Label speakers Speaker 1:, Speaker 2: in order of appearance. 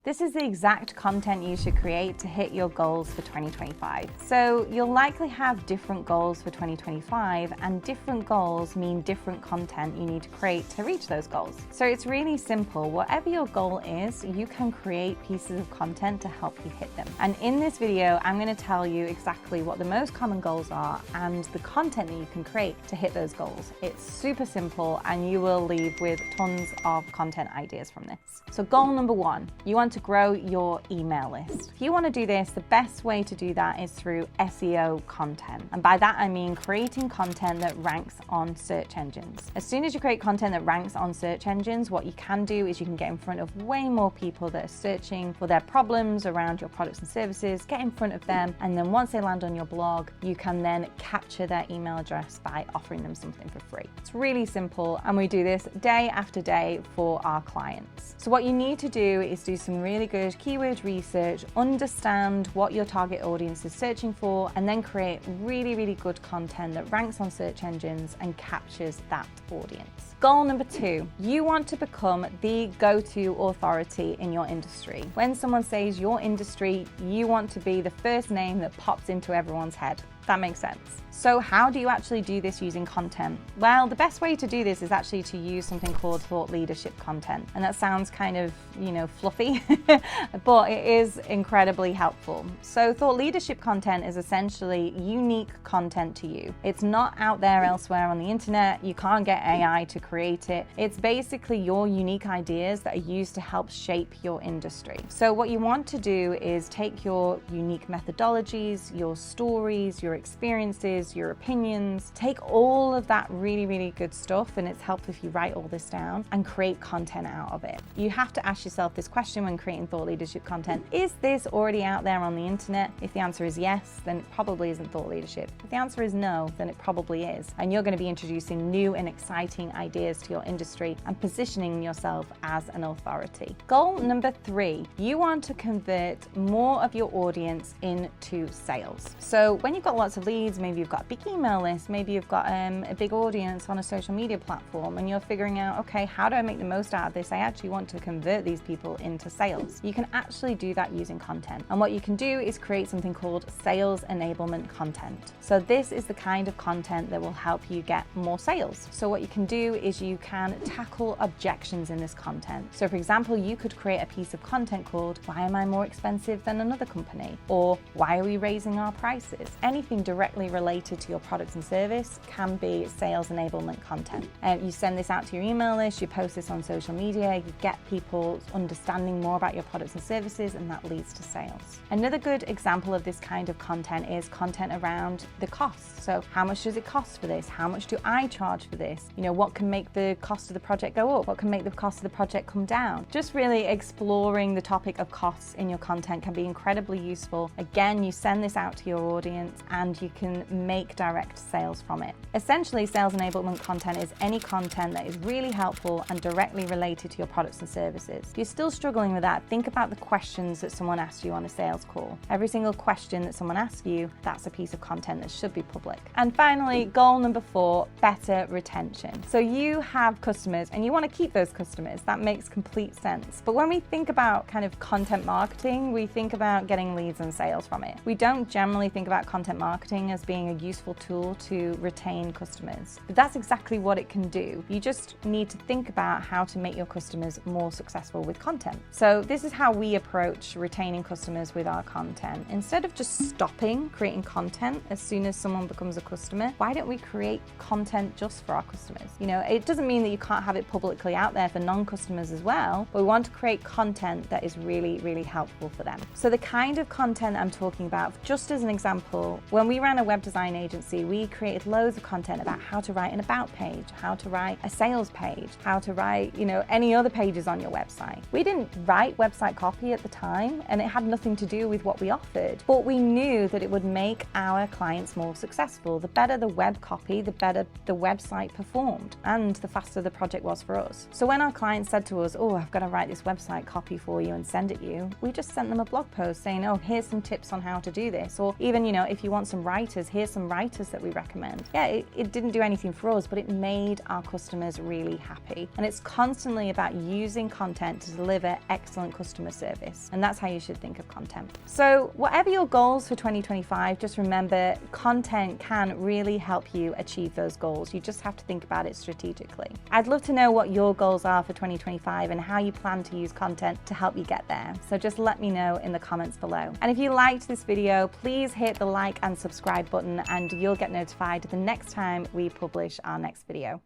Speaker 1: This is the exact content you should create to hit your goals for 2025. So you'll likely have different goals for 2025, and different goals mean different content you need to create to reach those goals. So it's really simple. Whatever your goal is, you can create pieces of content to help you hit them. And in this video, I'm going to tell you exactly what the most common goals are and the content that you can create to hit those goals. It's super simple, and you will leave with tons of content ideas from this. So goal number one, you want to grow your email list. If you want to do this, the best way to do that is through SEO content. And by that, I mean creating content that ranks on search engines. As soon as you create content that ranks on search engines, what you can do is you can get in front of way more people that are searching for their problems around your products and services, get in front of them, and then once they land on your blog, you can then capture their email address by offering them something for free. It's really simple, and we do this day after day for our clients. So what you need to do is do some really good keyword research, understand what your target audience is searching for, and then create really good content that ranks on search engines and captures that audience. Goal number two, you want to become the go-to authority in your industry. When someone says your industry, you want to be the first name that pops into everyone's head. That makes sense. So how do you actually do this using content? Well, the best way to do this is actually to use something called thought leadership content. And that sounds kind of, fluffy, but it is incredibly helpful. So thought leadership content is essentially unique content to you. It's not out there elsewhere on the internet. You can't get AI to create it. It's basically your unique ideas that are used to help shape your industry. So what you want to do is take your unique methodologies, your stories, your experiences, your opinions, take all of that really good stuff, and it's helpful if you write all this down and create content out of it. You have to ask yourself this question when creating thought leadership content: is this already out there on the internet? If the answer is yes, then it probably isn't thought leadership. If the answer is no, then it probably is, and you're going to be introducing new and exciting ideas to your industry and positioning yourself as an authority. Goal number three, you want to convert more of your audience into sales. So when you've got lots of leads, maybe you've got a big email list, maybe you've got a big audience on a social media platform, and you're figuring out, okay, how do I make the most out of this? I actually want to convert these people into sales. You can actually do that using content. And what you can do is create something called sales-enablement content. So this is the kind of content that will help you get more sales. So what you can do is you can tackle objections in this content. So for example, you could create a piece of content called, why am I more expensive than another company? Or why are we raising our prices? Anything directly related to your products and service can be sales enablement content. You send this out to your email list, you post this on social media, you get people understanding more about your products and services, and that leads to sales. Another good example of this kind of content is content around the cost. So how much does it cost for this? How much do I charge for this? What can make the cost of the project go up? What can make the cost of the project come down? Just really exploring the topic of costs in your content can be incredibly useful. Again, you send this out to your audience and you can make direct sales from it. Essentially, sales enablement content is any content that is really helpful and directly related to your products and services. If you're still struggling with that, think about the questions that someone asks you on a sales call. Every single question that someone asks you, that's a piece of content that should be public. And finally, goal number four, better retention. So you have customers and you want to keep those customers. That makes complete sense. But when we think about kind of content marketing, we think about getting leads and sales from it. We don't generally think about content marketing as being a useful tool to retain customers. But that's exactly what it can do. You just need to think about how to make your customers more successful with content. So this is how we approach retaining customers with our content. Instead of just stopping creating content as soon as someone becomes a customer, why don't we create content just for our customers? It doesn't mean that you can't have it publicly out there for non-customers as well, but we want to create content that is really helpful for them. So the kind of content I'm talking about, just as an example, when we ran a web design agency, we created loads of content about how to write an about page, how to write a sales page, how to write, any other pages on your website. We didn't write website copy at the time, and it had nothing to do with what we offered, but we knew that it would make our clients more successful. The better the web copy, the better the website performed, and the faster the project was for us. So when our clients said to us, oh, I've got to write this website copy for you and send it you, we just sent them a blog post saying, oh, here's some tips on how to do this. Or even, if you want some writers. Here's some writers that we recommend. Yeah, it didn't do anything for us, but it made our customers really happy. And it's constantly about using content to deliver excellent customer service. And that's how you should think of content. So whatever your goals for 2025, just remember content can really help you achieve those goals. You just have to think about it strategically. I'd love to know what your goals are for 2025 and how you plan to use content to help you get there. So just let me know in the comments below. And if you liked this video, please hit the like and subscribe button and you'll get notified the next time we publish our next video.